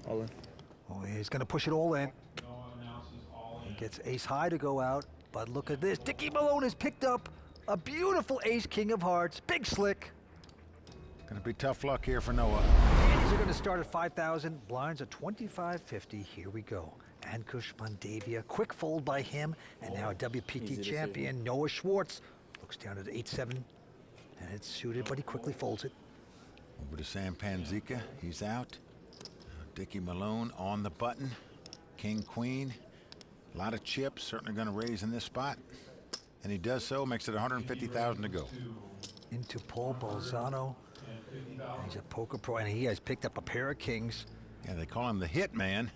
All in. Oh, he's going to push it all in. He gets ace high to go out, but look at this. Dickie Malone has picked up a beautiful ace king of hearts. Big slick. Going to be tough luck here for Noah. Handies are going to start at 5,000. Blinds at 25.50. Here we go. Ankush Mandavia, quick fold by him, and now a WPT champion, Noah Schwartz, looks down at 8-7, and it's suited, but he quickly folds it. Over to Sam Panzika, he's out. Dickie Malone on the button. King, queen, a lot of chips, certainly going to raise in this spot, and he does so, makes it 150,000 to go. Into Paul Bolzano. He's a poker pro, and he has picked up a pair of kings. Yeah, they call him the hit man.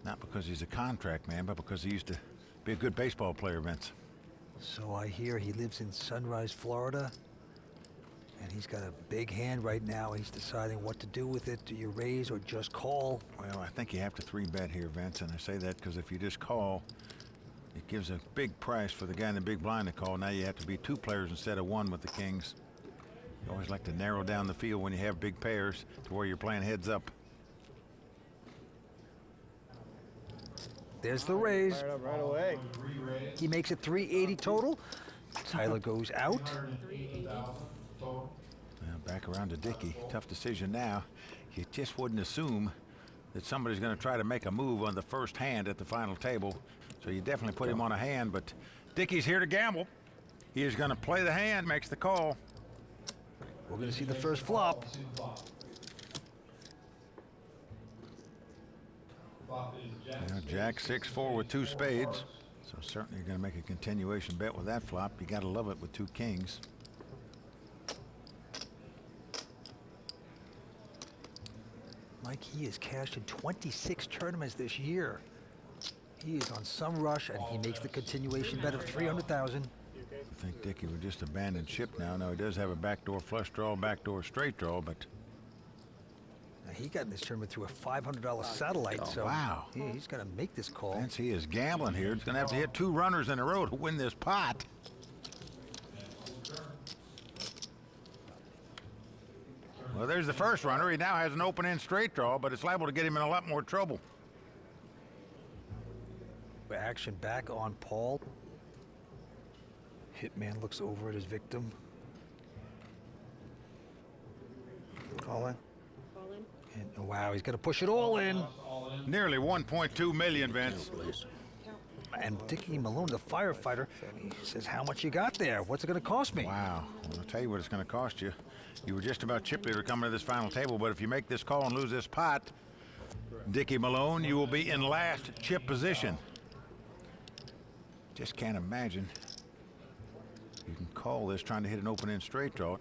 Not because he's a contract man, but because he used to be a good baseball player, Vince. So I hear he lives in Sunrise, Florida, and he's got a big hand right now. He's deciding what to do with it. Do you raise or just call? Well, I think you have to 3-bet here, Vince, and I say that because if you just call, it gives a big price for the guy in the big blind to call. Now you have to be 2 players instead of 1 with the kings. You always like to narrow down the field when you have big pairs to where you're playing heads up. There's the raise. Right away. He makes it 380 total. Tyler goes out. Well, back around to Dickie. Tough decision now. You just wouldn't assume that somebody's going to try to make a move on the first hand at the final table. So you definitely put him on a hand, but Dickie's here to gamble. He is going to play the hand, makes the call. We're going to see the first flop. Now, Jack 6-4 with 2 spades. So certainly you're going to make a continuation bet with that flop. You got to love it with 2 kings. Mike, he has cashed in 26 tournaments this year. He is on some rush, and he makes the continuation bet of 300,000. I think Dickie would just abandon ship now. Now he does have a backdoor flush draw, backdoor straight draw, but now, he got in this tournament through a $500 satellite, so wow. He's going to make this call. Vince, he is gambling here. He's going to have to hit 2 runners in a row to win this pot. Well, there's the first runner. He now has an open-end straight draw, but it's liable to get him in a lot more trouble. Action back on Paul. Hitman looks over at his victim. Call in. And wow, he's going to push it all in. Nearly 1.2 million, Vince. And Dickie Malone, the firefighter, he says, how much you got there? What's it going to cost me? Wow. Well, I'll tell you what it's going to cost you. You were just about chip leader coming to this final table, but if you make this call and lose this pot, Dickie Malone, you will be in last chip position. Just can't imagine you can call this trying to hit an open-end straight draw.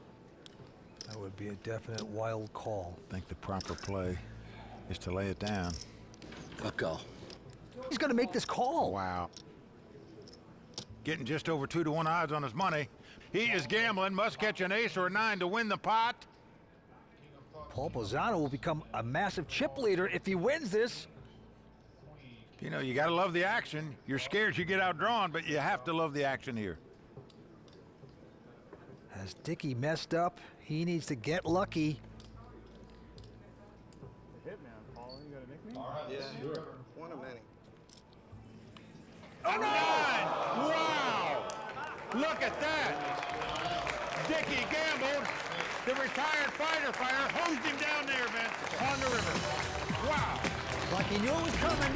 That would be a definite wild call. I think the proper play is to lay it down. Good call. He's going to make this call. Wow. Getting just over 2-to-1 odds on his money. He is gambling, must catch an ace or a 9 to win the pot. Paul Bolzano will become a massive chip leader if he wins this. You know, you got to love the action. You're scared you get outdrawn, but you have to love the action here. Has Dickie messed up? He needs to get lucky. Hitman, Paul, you got to make me? Yeah, sure. One of many. A 9! Wow! Look at that! Dickie gambled. The retired fighter hosed him down there, Vince, on the river. Wow! Like he knew it was coming.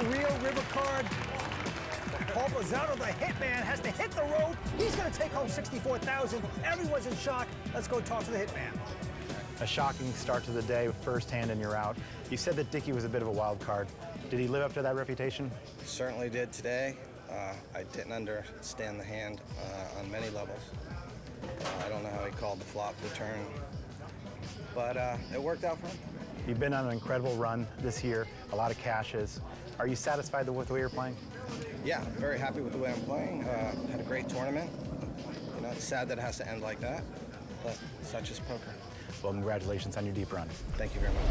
Unreal river card. Paul Bolzano, the hitman, has to hit the rope. He's going to take home 64,000. Everyone's in shock. Let's go talk to the hitman. A shocking start to the day, first hand and you're out. You said that Dickie was a bit of a wild card. Did he live up to that reputation? Certainly did today. I didn't understand the hand on many levels. I don't know how he called the flop, the turn, but it worked out for him. You've been on an incredible run this year, a lot of cashes. Are you satisfied with the way you're playing? Yeah, very happy with the way I'm playing. Had a great tournament. You know, it's sad that it has to end like that, but such is poker. Well, congratulations on your deep run. Thank you very much.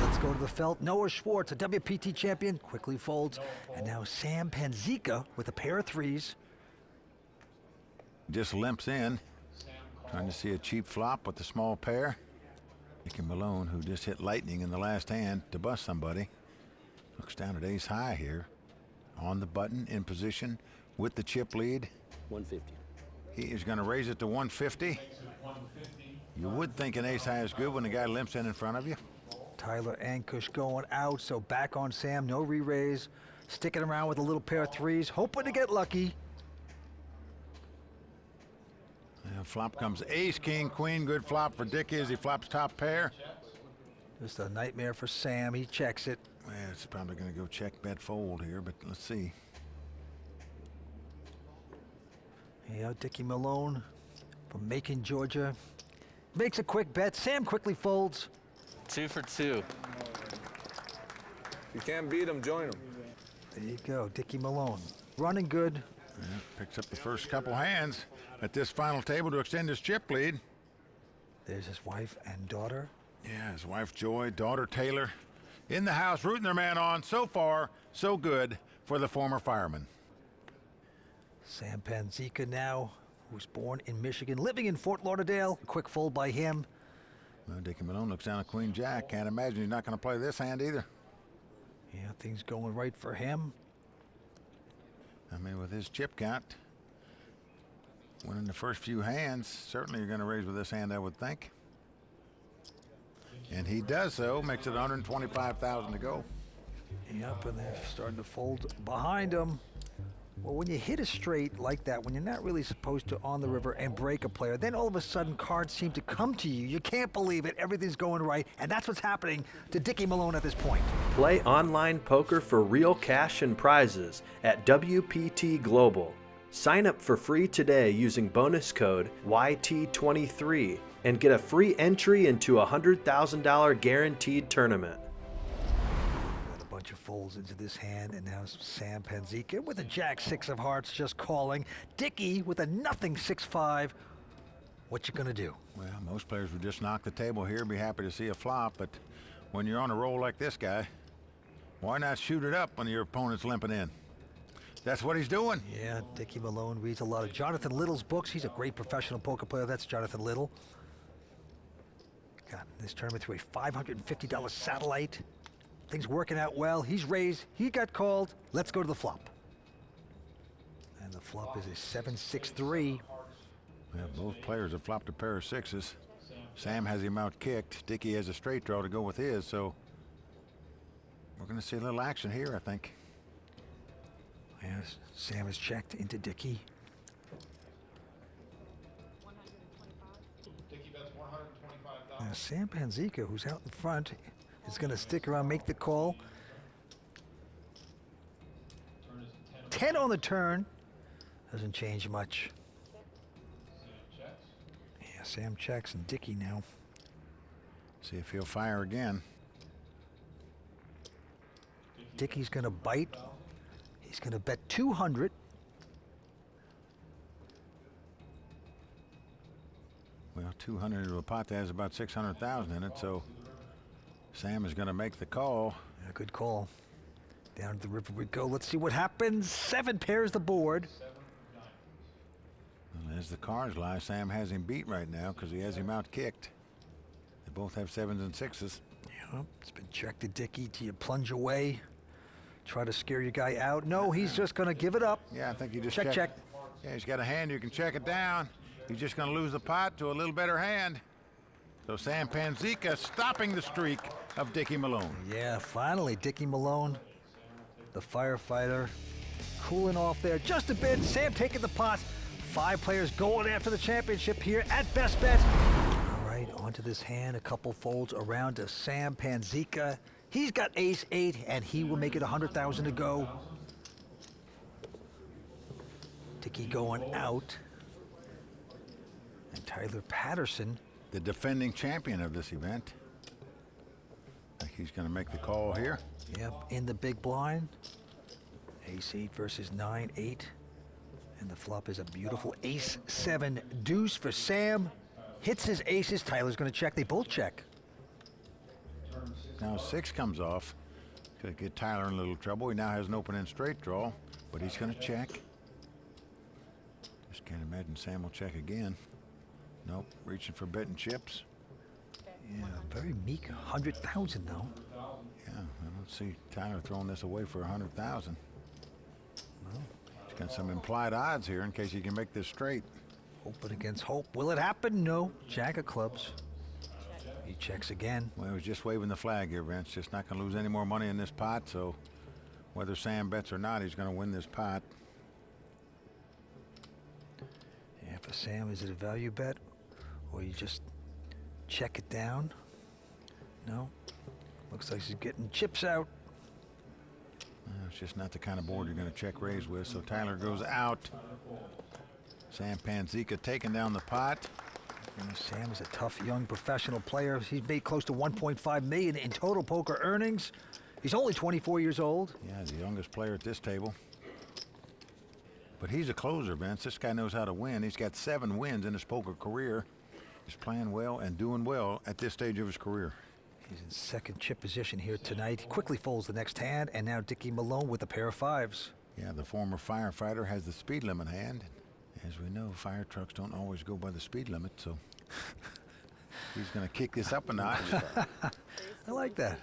Let's go to the felt. Noah Schwartz, a WPT champion, quickly folds. And now Sam Panzika with a pair of 3s. Just limps in, trying to see a cheap flop with the small pair. Dickie Malone, who just hit lightning in the last hand to bust somebody, looks down at ace high here. On the button, in position with the chip lead. 150. He is going to raise it to 150. You would think an ace high is good when the guy limps in front of you. Tyler and Kush going out, so back on Sam, no re-raise. Sticking around with a little pair of threes, hoping to get lucky. And flop comes ace, king, queen. Good flop for Dickie as he flops top pair. Just a nightmare for Sam, he checks it. Well, it's probably going to go check, bet, fold here, but let's see. Yeah, Dickie Malone from Macon, Georgia. Makes a quick bet. Sam quickly folds. 2 for 2. If you can't beat him, join him. There you go, Dickie Malone. Running good. Yeah, picks up the first couple hands at this final table to extend his chip lead. There's his wife and daughter. Yeah, his wife Joy, daughter Taylor, in the house rooting their man on. So far, so good for the former fireman. Sam Panzika now, who's born in Michigan, living in Fort Lauderdale. Quick fold by him. Well, Dickie Malone looks down at Queen Jack. Can't imagine he's not going to play this hand either. Yeah, things going right for him. I mean, with his chip count, winning the first few hands, certainly you're going to raise with this hand, I would think. And he does so, makes it 125,000 to go. Yep, and they're starting to fold behind him. Well, when you hit a straight like that, when you're not really supposed to on the river and break a player, then all of a sudden cards seem to come to you. You can't believe it. Everything's going right, and that's what's happening to Dickie Malone at this point. Play online poker for real cash and prizes at WPT Global. Sign up for free today using bonus code YT23 and get a free entry into a $100,000 guaranteed tournament. Got a bunch of folds into this hand, and now Sam Panzika with a jack-6 of hearts just calling. Dickie with a nothing 6-5. What you gonna do? Well, most players would just knock the table here, be happy to see a flop, but when you're on a roll like this guy, why not shoot it up when your opponent's limping in? That's what he's doing. Yeah, Dickie Malone reads a lot of Jonathan Little's books. He's a great professional poker player. That's Jonathan Little. Got this tournament through a $550 satellite. Things working out well. He's raised. He got called. Let's go to the flop. And the flop is a 7-6-3. Yeah, both players have flopped a pair of sixes. Sam has him out kicked. Dickie has a straight draw to go with his, so we're going to see a little action here, I think. Yes, Sam is checked into Dickie. Now, Sam Panzika, who's out in front, is going to stick around, make the call. 10 on the turn. Doesn't change much. Yeah, Sam checks and Dickie now. See if he'll fire again. Dickie's going to bite. He's going to bet 200. Well, 200 to a pot that has about 600,000 in it, so Sam is going to make the call. Yeah, good call. Down to the river we go. Let's see what happens. 7 pairs the board. Well, as the cards lie, Sam has him beat right now because he has him out kicked. They both have 7s and 6s. Yeah, it's been checked to Dickie. Do you plunge away? Try to scare your guy out? No, he's just going to give it up. Yeah, I think you just check. Yeah, he's got a hand. You can check it down. He's just going to lose the pot to a little better hand. So Sam Panzika stopping the streak of Dickie Malone. Yeah, finally, Dickie Malone, the firefighter, cooling off there just a bit. Sam taking the pot. 5 players going after the championship here at Best Bet. All right, onto this hand. A couple folds around to Sam Panzika. He's got ace-8, and he will make it 100,000 to go. Dickie going out. And Tyler Patterson, the defending champion of this event. I think he's going to make the call here. yep, in the big blind. Ace-8 versus 9-8. And the flop is a beautiful ace-7 deuce for Sam. Hits his aces. Tyler's going to check. They both check. Now 6 comes off. Could get Tyler in a little trouble. He now has an open-end straight draw, but he's going to check. Just can't imagine Sam will check again. Nope, reaching for betting chips. Yeah, very meek 100,000 though. Yeah, I don't see Tyler throwing this away for 100,000. Well, He's got some implied odds here in case he can make this straight. hoping against hope. Will it happen? No. Jack of clubs. He checks again. Well, he was just waving the flag here, Vince. Just not going to lose any more money in this pot, so whether Sam bets or not, he's going to win this pot. Yeah, for Sam, is it a value bet? Or you just check it down? No. Looks like he's getting chips out. It's just not the kind of board you're going to check raise with, so Tyler goes out. Sam Panzika taking down the pot. You know, Sam is a tough young professional player. He's made close to $1.5 million in total poker earnings. He's only 24 years old. Yeah, the youngest player at this table. But he's a closer, Vince. This guy knows how to win. He's got 7 wins in his poker career. He's playing well and doing well at this stage of his career. He's in second chip position here tonight. He quickly folds the next hand, and now Dickie Malone with a pair of 5s. Yeah, the former firefighter has the speed limit hand. As we know, fire trucks don't always go by the speed limit, so he's going to kick this up a notch. I like that.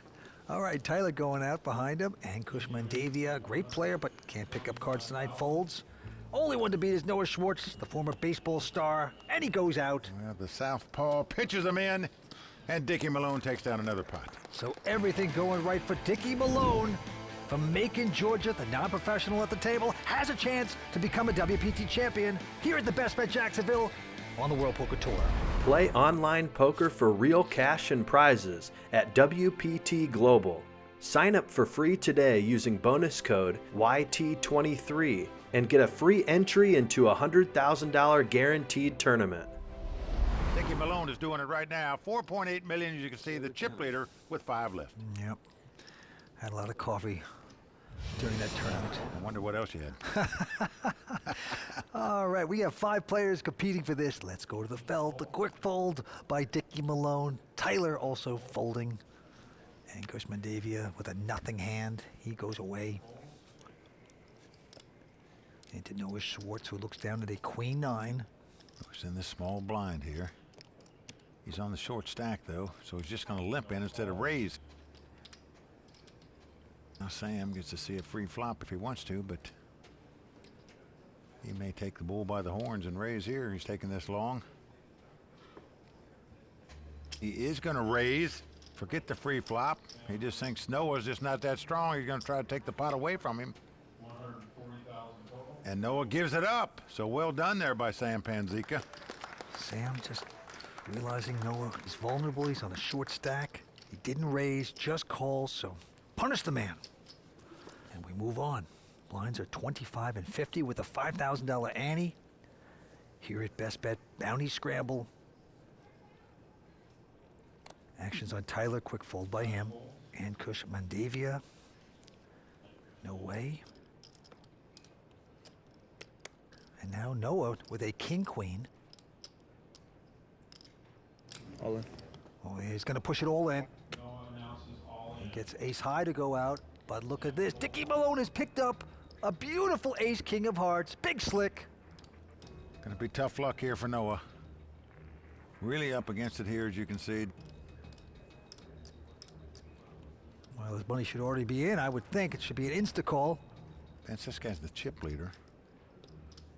All right, Tyler going out behind him. Ankush Mandavia, great player, but can't pick up cards tonight, folds. Only one to beat is Noah Schwartz, the former baseball star, and he goes out. Well, the southpaw pitches him in, and Dickie Malone takes down another pot. So everything going right for Dickie Malone from Macon, Georgia. The non-professional at the table has a chance to become a WPT champion here at the Best Bet Jacksonville on the World Poker Tour. Play online poker for real cash and prizes at WPT Global. Sign up for free today using bonus code YT23 and get a free entry into a $100,000 guaranteed tournament. Dickie Malone is doing it right now. 4.8 million, as you can see, the chip leader with 5 left. Yep. Had a lot of coffee during that tournament. I wonder what else you had. All right, we have 5 players competing for this. Let's go to the feld. The quick fold by Dickie Malone. Tyler also folding. Ankush Mandavia with a nothing hand. He goes away. Into Noah Schwartz, who looks down at a queen 9. He's in this small blind here. He's on the short stack, though, so he's just going to limp in instead of raise. Now Sam gets to see a free flop if he wants to, but he may take the bull by the horns and raise here. He's taking this long. He is going to raise. Forget the free flop. He just thinks Noah's just not that strong. He's going to try to take the pot away from him. And Noah gives it up. So well done there by Sam Panzika. Sam just realizing Noah is vulnerable. He's on a short stack. He didn't raise, just calls, so punish the man. And we move on. Blinds are 25 and 50 with a $5,000 ante. Here at Best Bet, Bounty Scramble. Actions on Tyler, quick fold by him. Ankush Mandavia. No way. And now Noah with a king-queen. All in. Oh, he's going to push it all in. He gets ace-high to go out, but look at this. Dickie Malone has picked up a beautiful ace-king of hearts. Big slick. Gonna be tough luck here for Noah. Really up against it here, as you can see. Well, his money should already be in, I would think. It should be an insta-call. Vince, this guy's the chip leader.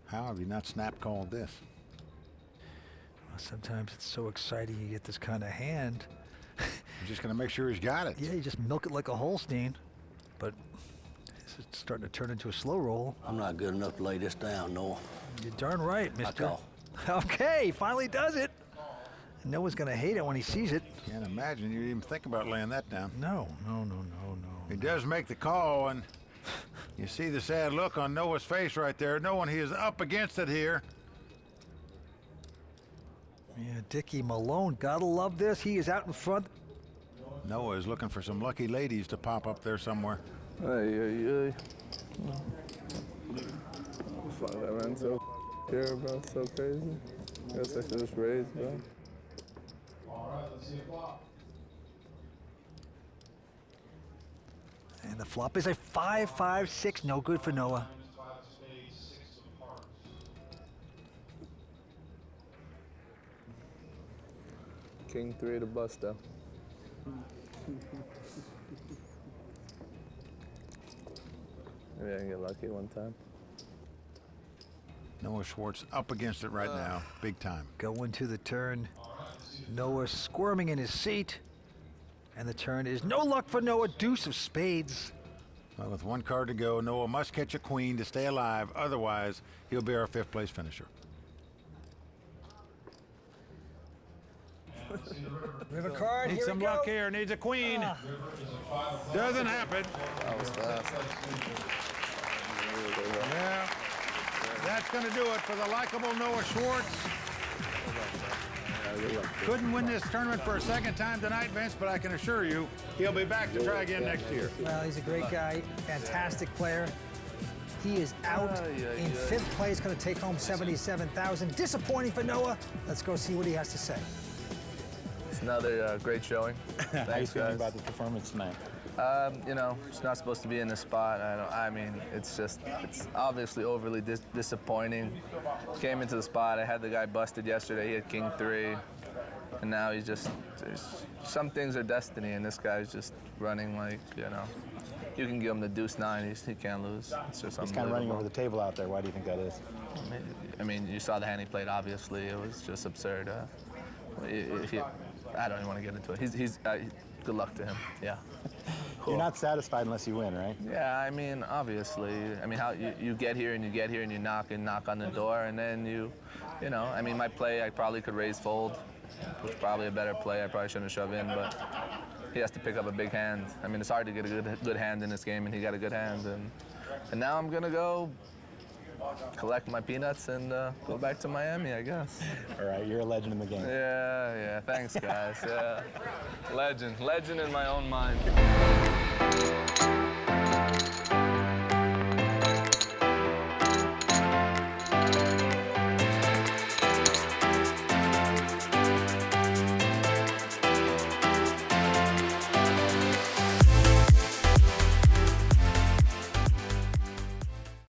How have you not snap called this? Well, sometimes it's so exciting you get this kind of hand. You're just gonna make sure he's got it. Yeah, you just milk it like a Holstein. But it's starting to turn into a slow roll. I'm not good enough to lay this down, Noah. You're darn right, mister. call. Okay, finally does it. Noah's gonna hate it when he sees it. Can't imagine you'd even think about laying that down. No. He does make the call, and you see the sad look on Noah's face right there, knowing he is up against it here. Yeah, Dickie Malone, gotta love this. He is out in front. Noah is looking for some lucky ladies to pop up there somewhere. Ay. Fuck, that ran so here, bro. So crazy. Guess I should just raise, bro. And the flop is a 5-5-6. No good for Noah. King 3 to bust though. Maybe I can get lucky one time. Noah Schwartz up against it right now, big time. Going to the turn. Noah squirming in his seat. And the turn is no luck for Noah. Deuce of spades. Well, with one card to go, Noah must catch a queen to stay alive. Otherwise, he'll be our 5th place finisher. We have a card. Needs Here some we go. luck here. Needs a queen. Doesn't happen. That was fast. Yeah. That's going to do it for the likable Noah Schwartz. Couldn't win this tournament for a second time tonight, Vince, but I can assure you he'll be back to try again next year. Well, he's a great guy, fantastic player. He is out in 5th place, going to take home $77,000. Disappointing for Noah. Let's go see what he has to say. It's another great showing. How you Thanks, feeling guys. about the performance tonight? You know, it's not supposed to be in this spot. I mean, it's obviously overly disappointing. Came into the spot. I had the guy busted yesterday. He had King 3, and now he's just. Some things are destiny, and this guy's just running like, you know, you can give him the deuce 9. He can't lose. It's just He's kind of running unbelievable. over the table out there. Why do you think that is? I mean, you saw the hand he played. Obviously, it was just absurd. I don't even want to get into it. He's good luck to him. Yeah. You're not satisfied unless you win, right? Yeah, I mean, obviously. I mean, how you get here and you get here and you knock on the door, and then you know, I mean, my play, I probably could raise fold, which was probably a better play. I probably shouldn't have shoved in, but he has to pick up a big hand. I mean, it's hard to get a good hand in this game, and he got a good hand. And now I'm gonna go collect my peanuts and go back to Miami, I guess. All right, you're a legend in the game. Yeah. Thanks, guys. Yeah, legend in my own mind.